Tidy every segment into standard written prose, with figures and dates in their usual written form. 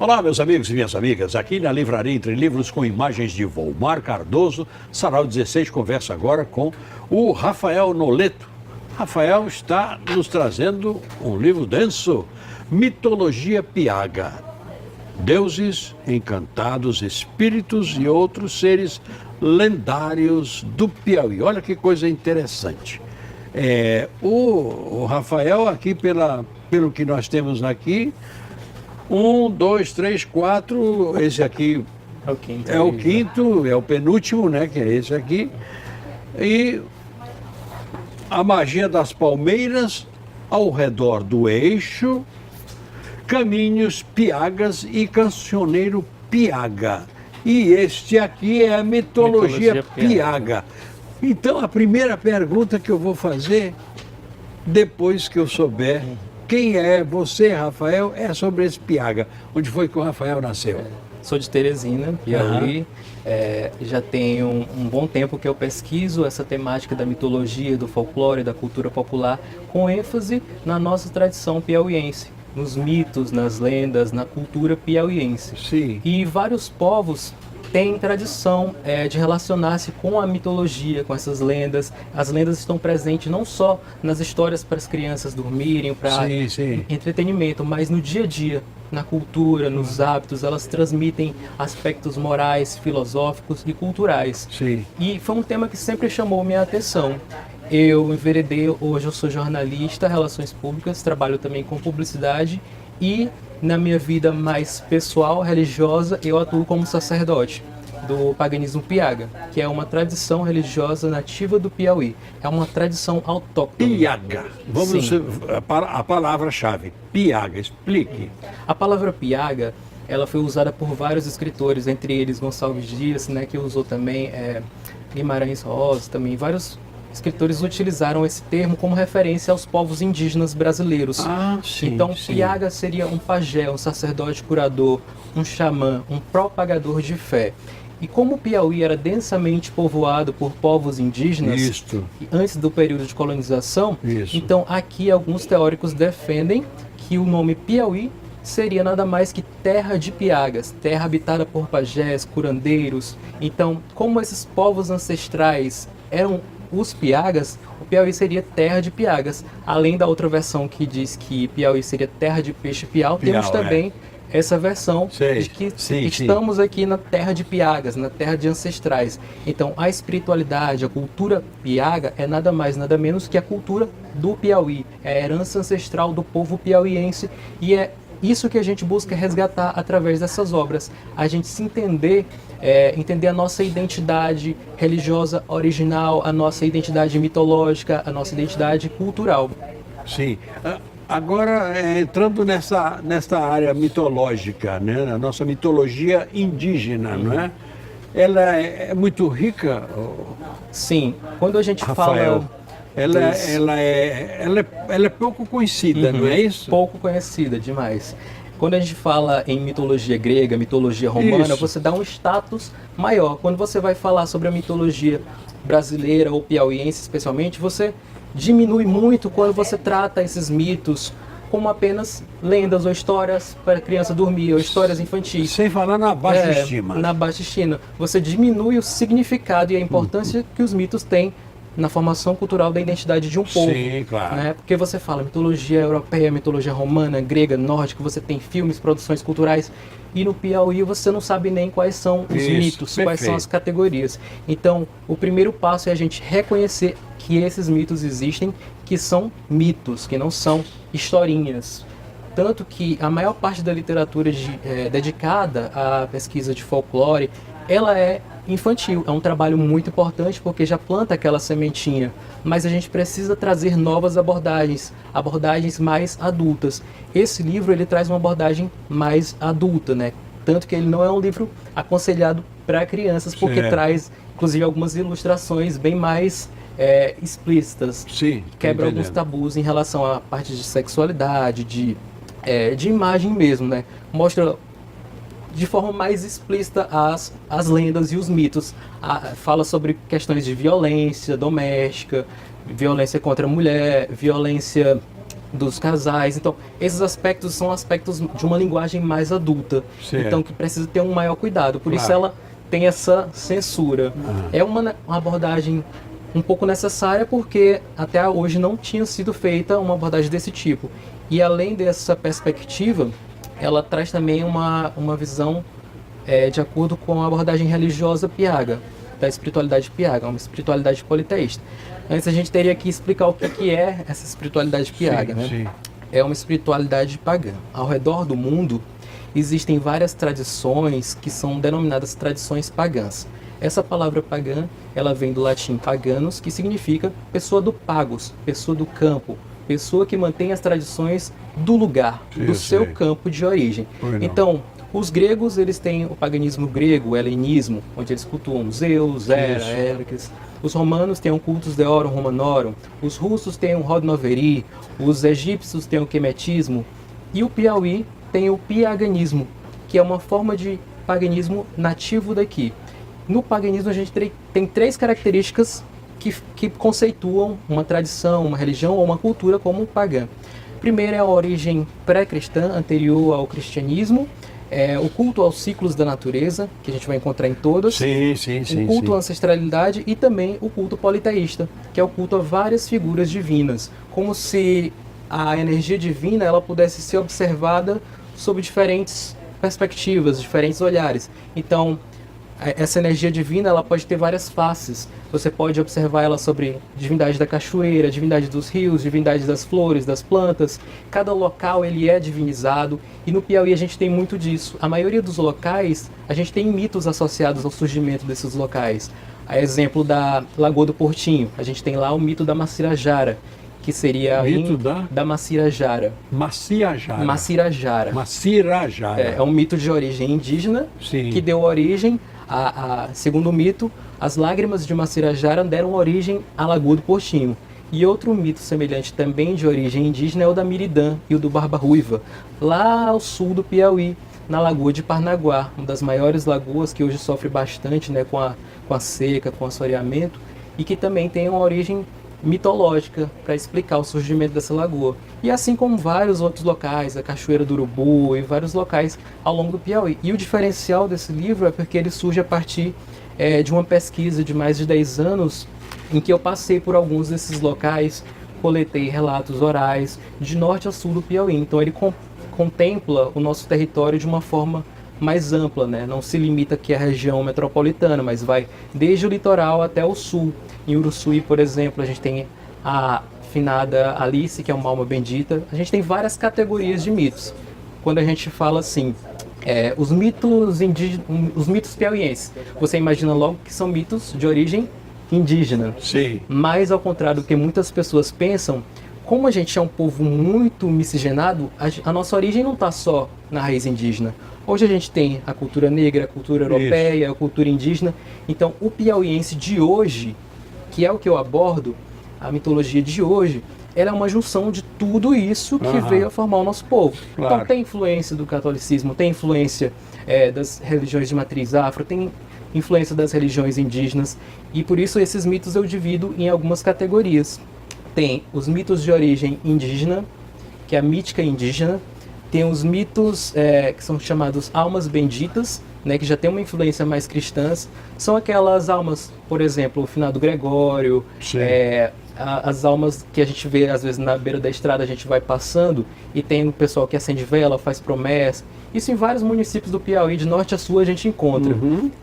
Olá, meus amigos e minhas amigas. Aqui na Livraria Entre Livros com imagens de Volmar Cardoso, Sarau 16 conversa agora com o Rafael Noleto. Rafael está nos trazendo um livro denso, Mitologia Piaga. Deuses, encantados, espíritos e outros seres lendários do Piauí. Olha que coisa interessante. O Rafael, aqui pelo que nós temos aqui, 1, 2, 3, 4, esse aqui é o quinto, é o penúltimo, né, que é esse aqui. E a magia das palmeiras ao redor do eixo, caminhos piagas e cancioneiro piaga. E este aqui é a mitologia piaga. Então a primeira pergunta que eu vou fazer, depois que eu souber quem é você, Rafael, é sobre esse piaga. Onde foi que o Rafael nasceu? Sou de Teresina, Piauí. Já tenho um bom tempo que eu pesquiso essa temática da mitologia, do folclore, da cultura popular, com ênfase na nossa tradição piauiense, nos mitos, nas lendas, na cultura piauiense. Sim. E vários povos têm tradição de relacionar-se com a mitologia, com essas lendas. As lendas estão presentes não só nas histórias para as crianças dormirem, para entretenimento, mas no dia a dia, na cultura, nos hábitos. Elas transmitem aspectos morais, filosóficos e culturais. Sim. E foi um tema que sempre chamou minha atenção. Eu enveredei, hoje eu sou jornalista, relações públicas, trabalho também com publicidade e na minha vida mais pessoal, religiosa, eu atuo como sacerdote do paganismo piaga, que é uma tradição religiosa nativa do Piauí. É uma tradição autóctone. Piaga. A palavra-chave, piaga, explique. A palavra piaga, ela foi usada por vários escritores, entre eles Gonçalves Dias, né, que usou também, Guimarães Rosa, também vários escritores utilizaram esse termo como referência aos povos indígenas brasileiros. Então, piaga seria um pajé, um sacerdote curador, um xamã, um propagador de fé. E como o Piauí era densamente povoado por povos indígenas, antes do período de colonização, então aqui alguns teóricos defendem que o nome Piauí seria nada mais que terra de piagas, terra habitada por pajés, curandeiros. Então, como esses povos ancestrais eram os piagas, o Piauí seria terra de piagas. Além da outra versão que diz que Piauí seria terra de peixe piau, temos também essa versão de que estamos aqui na terra de piagas, na terra de ancestrais. Então a espiritualidade, a cultura piaga é nada mais, nada menos que a cultura do Piauí, é a herança ancestral do povo piauiense e é isso que a gente busca resgatar através dessas obras. A gente se entender, entender a nossa identidade religiosa original, a nossa identidade mitológica, a nossa identidade cultural. Sim. Agora, entrando nessa área mitológica, né? A nossa mitologia indígena, não é? Ela é muito rica? Sim. Quando a gente Rafael, fala... Ela é pouco conhecida, não é isso? Pouco conhecida, demais. Quando a gente fala em mitologia grega, mitologia romana, você dá um status maior. Quando você vai falar sobre a mitologia brasileira ou piauiense especialmente, você diminui muito quando você trata esses mitos como apenas lendas ou histórias para a criança dormir, ou histórias infantis. Sem falar na baixa estima. Na baixa estima. Você diminui o significado e a importância que os mitos têm na formação cultural da identidade de um povo. Sim, claro. Né? Porque você fala mitologia europeia, mitologia romana, grega, nórdica, você tem filmes, produções culturais, e no Piauí você não sabe nem quais são os mitos, quais são as categorias. Então, o primeiro passo é a gente reconhecer que esses mitos existem, que são mitos, que não são historinhas. Tanto que a maior parte da literatura dedicada à pesquisa de folclore, ela é infantil. É um trabalho muito importante porque já planta aquela sementinha, mas a gente precisa trazer novas abordagens mais adultas. Esse livro ele traz uma abordagem mais adulta, né? Tanto que ele não é um livro aconselhado para crianças, porque traz inclusive algumas ilustrações bem mais explícitas. Sim, quebra alguns tabus em relação à parte de sexualidade, de imagem mesmo, né? Mostra de forma mais explícita as lendas e os mitos. Fala sobre questões de violência doméstica, violência contra a mulher, violência dos casais. Então, esses aspectos são aspectos de uma linguagem mais adulta. Certo. Então, que precisa ter um maior cuidado. Por isso Claro. ela tem essa censura. É uma abordagem um pouco necessária, porque até hoje não tinha sido feita uma abordagem desse tipo. E além dessa perspectiva, ela traz também uma visão de acordo com a abordagem religiosa Piaga, da espiritualidade Piaga, uma espiritualidade politeísta. Antes a gente teria que explicar o que é essa espiritualidade Piaga, Sim, né? sim. É uma espiritualidade pagã. Ao redor do mundo existem várias tradições que são denominadas tradições pagãs. Essa palavra pagã, ela vem do latim paganos, que significa pessoa do pagos, pessoa do campo, pessoa que mantém as tradições do lugar, Sim, do seu sei. campo de origem. Pois não. Então, os gregos, eles têm o paganismo grego, o helenismo, onde eles cultuam Zeus, Hera, Isso. Hércules. Os romanos têm o cultus deorum romanorum, os russos têm o Rodnoveri, os egípcios têm o quemetismo, e o Piauí tem o piaganismo, que é uma forma de paganismo nativo daqui. No paganismo a gente tem três características que conceituam uma tradição, uma religião ou uma cultura como pagã. Primeiro é a origem pré-cristã, anterior ao cristianismo, o culto aos ciclos da natureza, que a gente vai encontrar em todas, Sim, sim, sim. o culto sim. à ancestralidade e também o culto politeísta, que é o culto a várias figuras divinas, como se a energia divina ela pudesse ser observada sob diferentes perspectivas, diferentes olhares. Então, essa energia divina ela pode ter várias faces. Você pode observar ela sobre divindade da cachoeira, divindade dos rios, divindade das flores, das plantas. Cada local ele é divinizado e no Piauí a gente tem muito disso. A maioria dos locais a gente tem mitos associados ao surgimento desses locais. A exemplo da Lagoa do Portinho, a gente tem lá o mito da Macirajara, que seria Mito da Macirajara. Macirajara. Macirajara. Macirajara. É um mito de origem indígena Sim. que deu origem segundo o mito, as lágrimas de Macirajara deram origem à Lagoa do Portinho. E outro mito semelhante também de origem indígena é o da Miridã e o do Barba Ruiva, lá ao sul do Piauí, na Lagoa de Parnaguá, uma das maiores lagoas que hoje sofre bastante, né, com a seca, com o assoreamento, e que também tem uma origem mitológica para explicar o surgimento dessa lagoa. E assim como vários outros locais, a Cachoeira do Urubu e vários locais ao longo do Piauí. E o diferencial desse livro é porque ele surge a partir de uma pesquisa de mais de 10 anos em que eu passei por alguns desses locais, coletei relatos orais de norte a sul do Piauí. Então ele contempla o nosso território de uma forma mais ampla, né? Não se limita aqui à região metropolitana, mas vai desde o litoral até o sul. Em Uruçuí, por exemplo, a gente tem a finada Alice, que é uma alma bendita. A gente tem várias categorias de mitos. Quando a gente fala assim, os mitos piauienses, você imagina logo que são mitos de origem indígena. Sim. Mas ao contrário do que muitas pessoas pensam, como a gente é um povo muito miscigenado, a nossa origem não está só na raiz indígena. Hoje a gente tem a cultura negra, a cultura europeia, a cultura indígena. Então o piauiense de hoje, que é o que eu abordo, a mitologia de hoje, ela é uma junção de tudo isso que veio a formar o nosso povo. Claro. Então tem influência do catolicismo, tem influência das religiões de matriz afro, tem influência das religiões indígenas, e por isso esses mitos eu divido em algumas categorias. Tem os mitos de origem indígena, que é a mítica indígena. Tem os mitos que são chamados almas benditas, né, que já tem uma influência mais cristã. São aquelas almas, por exemplo, o finado Gregório, as almas que a gente vê às vezes na beira da estrada, a gente vai passando e tem o pessoal que acende vela, faz promessa. Isso em vários municípios do Piauí, de norte a sul, a gente encontra.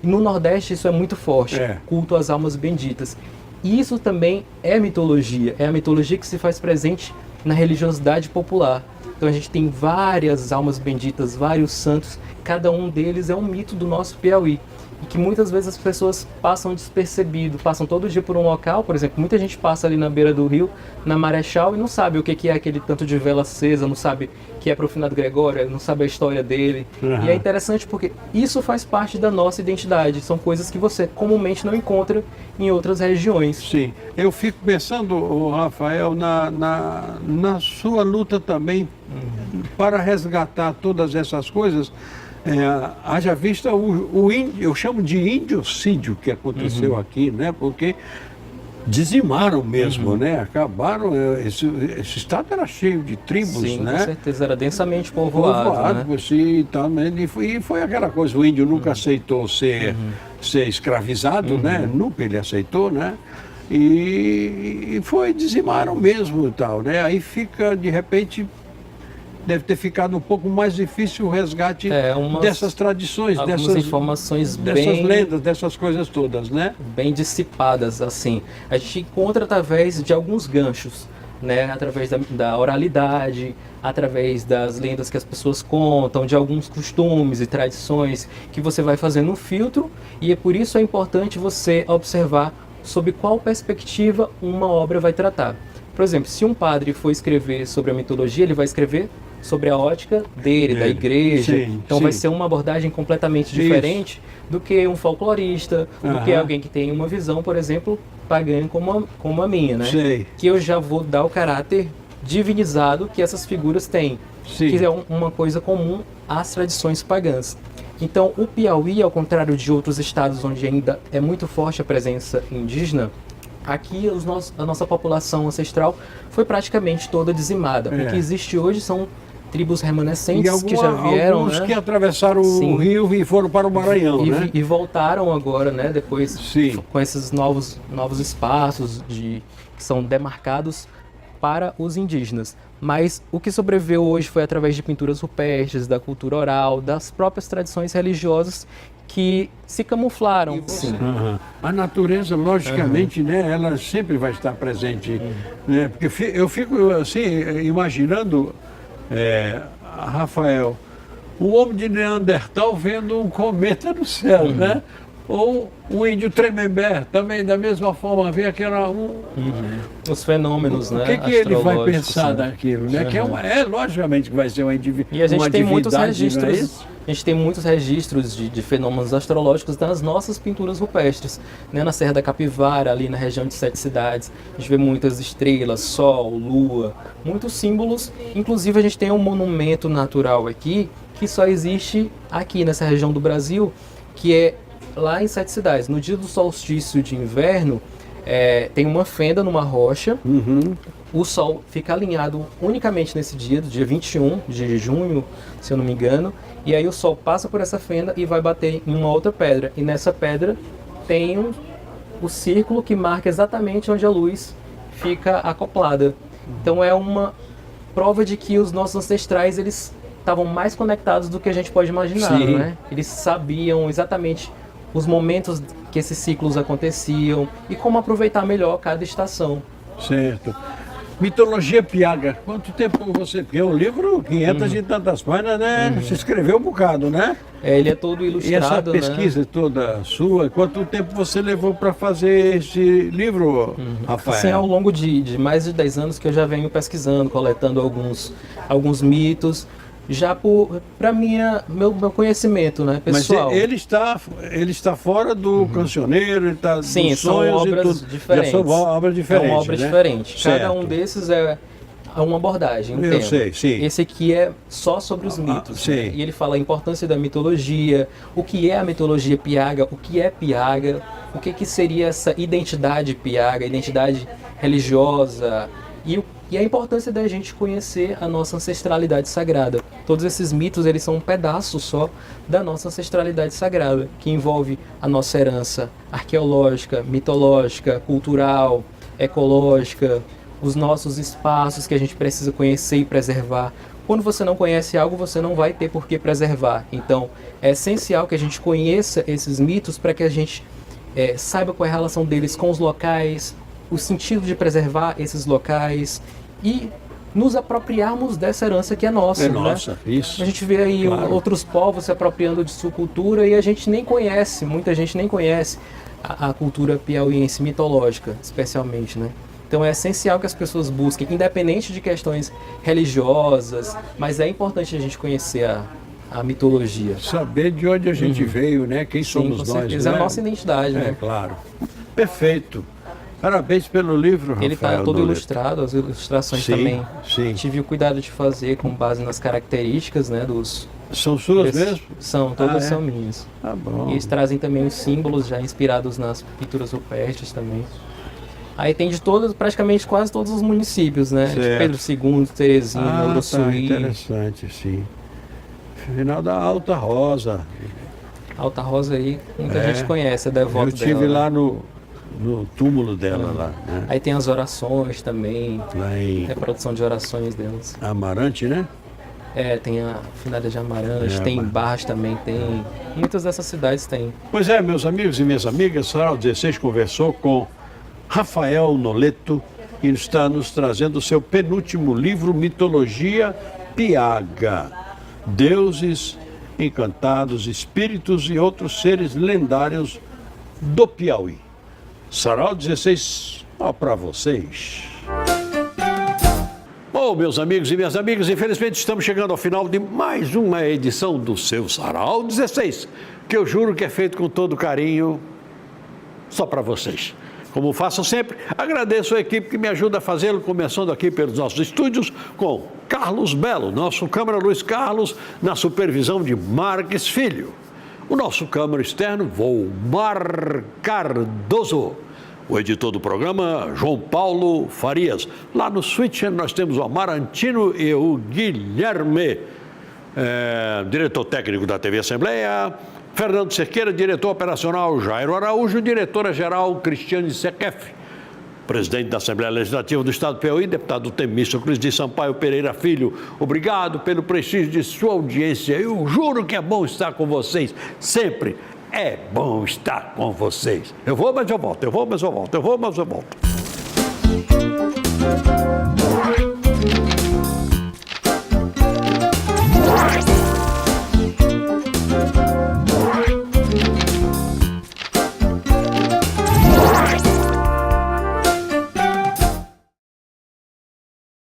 E no Nordeste isso é muito forte, culto às almas benditas. E isso também é mitologia, é a mitologia que se faz presente na religiosidade popular. Então a gente tem várias almas benditas, vários santos, cada um deles é um mito do nosso Piauí. E que muitas vezes as pessoas passam despercebido, passam todo dia por um local, por exemplo, muita gente passa ali na beira do rio, na Marechal, e não sabe o que é aquele tanto de vela acesa, não sabe que é para o finado Gregório, não sabe a história dele. E é interessante porque isso faz parte da nossa identidade, são coisas que você comumente não encontra em outras regiões. Sim, eu fico pensando, Rafael, na sua luta também para resgatar todas essas coisas. Haja vista eu chamo de indiocídio que aconteceu aqui, né? Porque dizimaram mesmo, né? Acabaram, esse estado era cheio de tribos, Sim, né? com certeza, era densamente povoado, né? Assim, e foi aquela coisa, o índio nunca aceitou ser escravizado, né? Nunca ele aceitou, né? E dizimaram mesmo e tal, né? Aí fica, de repente, deve ter ficado um pouco mais difícil o resgate dessas tradições, dessas informações dessas lendas, dessas coisas todas, né? Bem dissipadas, assim. A gente encontra através de alguns ganchos, né? Através da oralidade, através das lendas que as pessoas contam, de alguns costumes e tradições que você vai fazendo um filtro, e é por isso é importante você observar sob qual perspectiva uma obra vai tratar. Por exemplo, se um padre for escrever sobre a mitologia, ele vai escrever sobre a ótica dele, da igreja. Sim, então sim. vai ser uma abordagem completamente diferente do que um folclorista, do que alguém que tem uma visão, por exemplo, pagã como a minha, né? Sei. Que eu já vou dar o caráter divinizado que essas figuras têm, Sim. que é uma coisa comum às tradições pagãs. Então, o Piauí, ao contrário de outros estados onde ainda é muito forte a presença indígena, aqui a nossa população ancestral foi praticamente toda dizimada. O que existe hoje são tribos remanescentes que já vieram, alguns, né? que atravessaram o rio e foram para o Maranhão, né? E voltaram agora, né? Depois, Sim. com esses novos espaços que são demarcados para os indígenas. Mas o que sobreviveu hoje foi através de pinturas rupestres, da cultura oral, das próprias tradições religiosas que se camuflaram. Sim. A natureza, logicamente, né, ela sempre vai estar presente. Né, porque eu fico assim, imaginando, Rafael, o homem de Neandertal vendo um cometa no céu, né? Ou o índio Tremembé, também da mesma forma, vê aquela... Os fenômenos, né? O que ele vai astrológicos, pensar daquilo, né? Que logicamente que vai ser uma divindade. E a gente tem muitos não é registros. isso? A gente tem muitos registros de fenômenos astrológicos nas nossas pinturas rupestres, né? Na Serra da Capivara, ali na região de Sete Cidades, a gente vê muitas estrelas, sol, lua, muitos símbolos. Inclusive a gente tem um monumento natural aqui que só existe aqui nessa região do Brasil, que é lá em Sete Cidades. No dia do solstício de inverno, tem uma fenda numa rocha. O sol fica alinhado unicamente nesse dia, do dia 21 de junho, se eu não me engano. E aí o sol passa por essa fenda e vai bater em uma outra pedra. E nessa pedra tem o círculo que marca exatamente onde a luz fica acoplada. Então é uma prova de que os nossos ancestrais, eles estavam mais conectados do que a gente pode imaginar, né? Eles sabiam exatamente os momentos que esses ciclos aconteciam e como aproveitar melhor cada estação. Certo. Mitologia Piaga, quanto tempo você... Porque o livro, 500 e tantas páginas, né? Se escreveu um bocado, né? Ele é todo ilustrado, e essa pesquisa toda sua, quanto tempo você levou para fazer esse livro, Rafael? Assim, ao longo de mais de 10 anos que eu já venho pesquisando, coletando alguns mitos, já para meu conhecimento, né, pessoal. Mas ele está fora do cancioneiro, ele está dos sonhos são obras e tudo. diferentes. Já são obras diferentes, É uma obra diferente. Cada um desses é uma abordagem, um tema. Sei, sim. Esse aqui é só sobre os mitos. Né? E ele fala a importância da mitologia, o que é a mitologia piaga, o que é piaga, o que seria essa identidade piaga, identidade religiosa e a importância da gente conhecer a nossa ancestralidade sagrada. Todos esses mitos, eles são um pedaço só da nossa ancestralidade sagrada, que envolve a nossa herança arqueológica, mitológica, cultural, ecológica, os nossos espaços que a gente precisa conhecer e preservar. Quando você não conhece algo, você não vai ter por que preservar. Então, é essencial que a gente conheça esses mitos para que a gente saiba qual é a relação deles com os locais, o sentido de preservar esses locais e nos apropriarmos dessa herança que é nossa. É nossa, né? Isso. A gente vê aí outros povos se apropriando de sua cultura e a gente nem conhece, muita gente nem conhece a cultura piauiense mitológica, especialmente, né? Então é essencial que as pessoas busquem, independente de questões religiosas, mas é importante a gente conhecer a mitologia. Saber de onde a gente veio, né? Quem somos com nós. certeza, né? É a nossa identidade, né? Claro. Perfeito. Parabéns pelo livro, Rafael. Ele está todo ilustrado, as ilustrações também. Sim. Tive o cuidado de fazer com base nas características, né, dos... São suas mesmo? São, todas são minhas. Tá bom. E eles trazem também os símbolos já inspirados nas pinturas rupestres também. Aí tem de todos, praticamente quase todos os municípios, né? De Certo. Pedro II, Teresina, Tá, Uruçuí, interessante, sim. Final da Alta Rosa. Alta Rosa aí, muita É. gente conhece, é devoto Eu estive dela, né? lá no túmulo dela, lá, né? Aí tem as orações também, Lá em reprodução de orações delas. Amarante, né? Tem a Finada de Amarante, tem em Barras também, tem. Muitas dessas cidades tem. Pois é, meus amigos e minhas amigas, Sarau 16 conversou com Rafael Noleto e está nos trazendo o seu penúltimo livro, Mitologia Piaga. Deuses, encantados, espíritos e outros seres lendários do Piauí. Sarau 16, ó para vocês. Bom, meus amigos e minhas amigas, infelizmente estamos chegando ao final de mais uma edição do seu Sarau 16, que eu juro que é feito com todo carinho, só para vocês. Como faço sempre, agradeço a equipe que me ajuda a fazê-lo, começando aqui pelos nossos estúdios, com Carlos Belo, nosso câmara Luiz Carlos, na supervisão de Marques Filho. O nosso câmara externo, Volmar Cardoso. O editor do programa, João Paulo Farias. Lá no Switcher nós temos o Amarantino e o Guilherme, diretor técnico da TV Assembleia, Fernando Cerqueira, diretor operacional Jairo Araújo, diretora-geral Cristiane Sequef, presidente da Assembleia Legislativa do Estado do Piauí, deputado Temístocles de Sampaio Pereira Filho. Obrigado pelo prestígio de sua audiência. Eu juro que é bom estar com vocês sempre. É bom estar com vocês. Eu vou, mas eu volto. Eu vou, mas eu volto. Eu vou, mas eu volto.